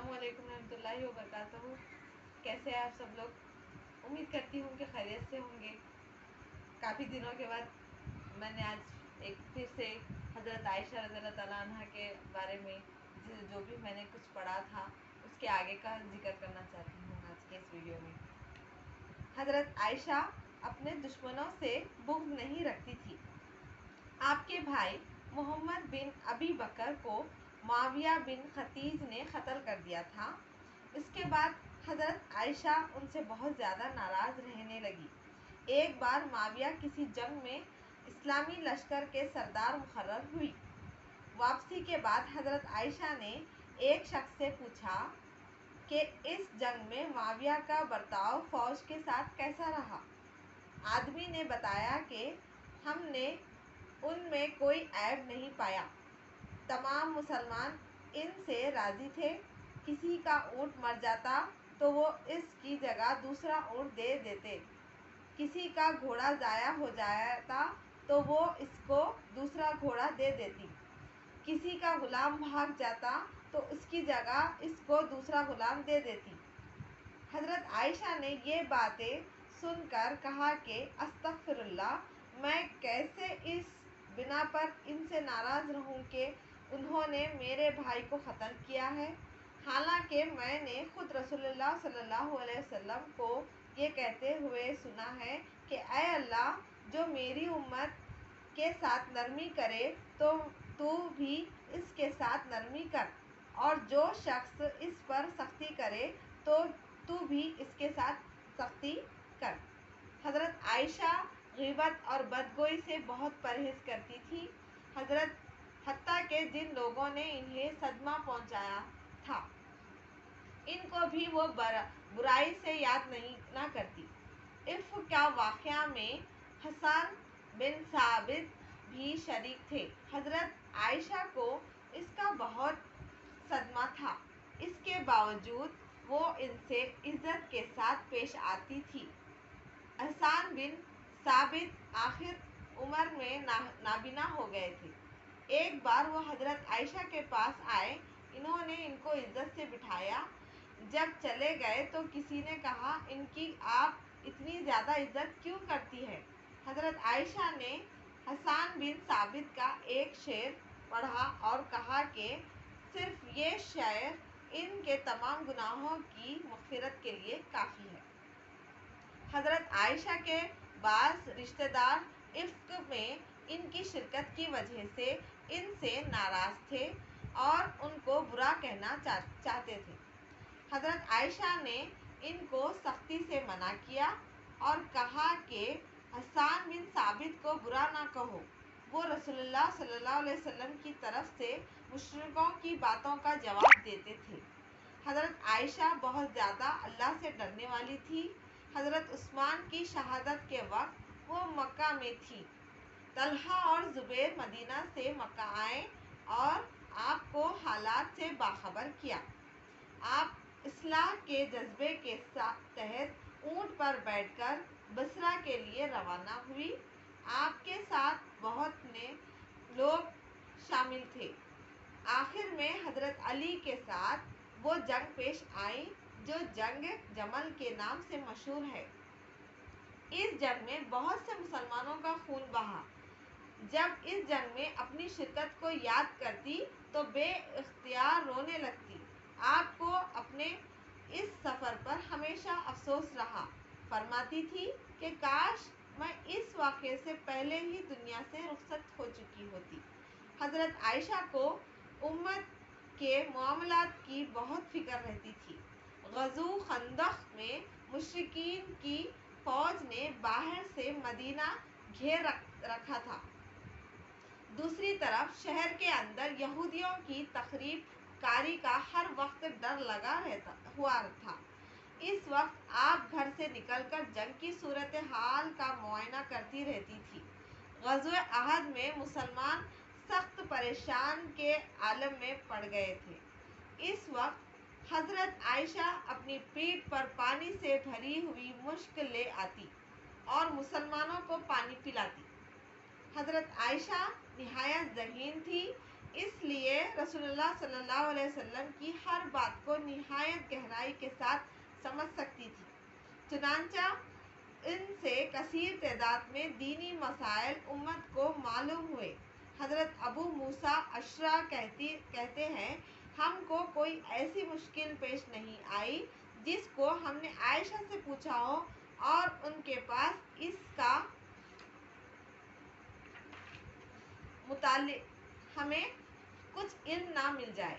السلام علیکم ورحمۃ اللہ وبرکاتہ. کیسے ہیں آپ سب لوگ؟ امید کرتی ہوں کہ خیریت سے ہوں گے. کافی دنوں کے بعد میں نے آج ایک پھر سے حضرت عائشہ رضی اللہ تعالیٰ عنہ کے بارے میں جو بھی میں نے کچھ پڑھا تھا اس کے آگے کا ذکر کرنا چاہتی ہوں آج کے اس ویڈیو میں. حضرت عائشہ اپنے دشمنوں سے بغض نہیں رکھتی تھی. آپ کے بھائی محمد بن ابی بکر کو معاویہ بن خطیج نے قتل کر دیا تھا. اس کے بعد حضرت عائشہ ان سے بہت زیادہ ناراض رہنے لگی. ایک بار معاویہ کسی جنگ میں اسلامی لشکر کے سردار مقرر ہوئی. واپسی کے بعد حضرت عائشہ نے ایک شخص سے پوچھا کہ اس جنگ میں معاویہ کا برتاؤ فوج کے ساتھ کیسا رہا. آدمی نے بتایا کہ ہم نے ان میں کوئی عیب نہیں پایا. تمام مسلمان ان سے راضی تھے. کسی کا اونٹ مر جاتا تو وہ اس کی جگہ دوسرا اونٹ دے دیتے. کسی کا گھوڑا ضائع ہو جاتا تو وہ اس کو دوسرا گھوڑا دے دیتی. کسی کا غلام بھاگ جاتا تو اس کی جگہ اس کو دوسرا غلام دے دیتی. حضرت عائشہ نے یہ باتیں سن کر کہا کہ استغفر اللہ، میں کیسے اس بنا پر ان سے ناراض رہوں کہ انہوں نے میرے بھائی کو قتل کیا ہے، حالانکہ میں نے خود رسول اللہ صلی اللہ علیہ وسلم کو یہ کہتے ہوئے سنا ہے کہ اے اللہ، جو میری امت کے ساتھ نرمی کرے تو بھی اس کے ساتھ نرمی کر، اور جو شخص اس پر سختی کرے تو بھی اس کے ساتھ سختی کر. حضرت عائشہ غیبت اور بدگوئی سے بہت پرہیز کرتی تھی. حتیٰ کہ جن لوگوں نے انہیں صدمہ پہنچایا تھا ان کو بھی وہ برائی سے یاد نہ کرتی. عفق کا واقعہ میں حسان بن ثابت بھی شریک تھے. حضرت عائشہ کو اس کا بہت صدمہ تھا. اس کے باوجود وہ ان سے عزت کے ساتھ پیش آتی تھی. حسان بن ثابت آخر عمر میں نابینا ہو گئے تھے. ایک بار وہ حضرت عائشہ کے پاس آئے. انہوں نے ان کو عزت سے بٹھایا. جب چلے گئے تو کسی نے کہا، ان کی آپ اتنی زیادہ عزت کیوں کرتی ہیں؟ حضرت عائشہ نے حسان بن ثابت کا ایک شعر پڑھا اور کہا کہ صرف یہ شعر ان کے تمام گناہوں کی مغفرت کے لیے کافی ہے. حضرت عائشہ کے بعض رشتہ دار عفق میں ان کی شرکت کی وجہ سے ان سے ناراض تھے اور ان کو برا کہنا چاہتے تھے. حضرت عائشہ نے ان کو سختی سے منع کیا اور کہا کہ حسان بن ثابت کو برا نہ کہو، وہ رسول اللہ صلی اللہ علیہ وسلم کی طرف سے مشرکوں کی باتوں کا جواب دیتے تھے. حضرت عائشہ بہت زیادہ اللہ سے ڈرنے والی تھی. حضرت عثمان کی شہادت کے وقت وہ مکہ میں تھی. طلحہ اور زبیر مدینہ سے مکہ آئے اور آپ کو حالات سے باخبر کیا. آپ اصلاح کے جذبے کے تحت اونٹ پر بیٹھ کر بصرہ کے لیے روانہ ہوئی. آپ کے ساتھ بہت نے لوگ شامل تھے. آخر میں حضرت علی کے ساتھ وہ جنگ پیش آئی جو جنگ جمل کے نام سے مشہور ہے. اس جنگ میں بہت سے مسلمانوں کا خون بہا. جب اس جنگ میں اپنی شرکت کو یاد کرتی تو بے اختیار رونے لگتی. آپ کو اپنے اس سفر پر ہمیشہ افسوس رہا. فرماتی تھی کہ کاش میں اس واقعے سے پہلے ہی دنیا سے رخصت ہو چکی ہوتی. حضرت عائشہ کو امت کے معاملات کی بہت فکر رہتی تھی. غزوہ خندق میں مشرکین کی فوج نے باہر سے مدینہ گھیر رکھا تھا. دوسری طرف شہر کے اندر یہودیوں کی تخریب کاری کا ہر وقت ڈر لگا ہوا تھا. اس وقت آپ گھر سے نکل کر جنگ کی صورتحال کا معائنہ کرتی رہتی تھی. غزوہ احد میں مسلمان سخت پریشان کے عالم میں پڑ گئے تھے. اس وقت حضرت عائشہ اپنی پیٹھ پر پانی سے بھری ہوئی مشک لے آتی اور مسلمانوں کو پانی پلاتی. حضرت عائشہ نہایت ذہین تھی، اس لیے رسول اللہ صلی اللہ علیہ وسلم کی ہر بات کو نہایت گہرائی کے ساتھ سمجھ سکتی تھی۔ چنانچہ ان سے کثیر تعداد میں دینی مسائل امت کو معلوم ہوئے۔ حضرت ابو موسیٰ اشعری کہتے ہیں، ہم کو کوئی ایسی مشکل پیش نہیں آئی جس کو ہم نے عائشہ سے پوچھا ہو اور ان کے پاس اس کا متعلق ہمیں کچھ علم نہ مل جائے۔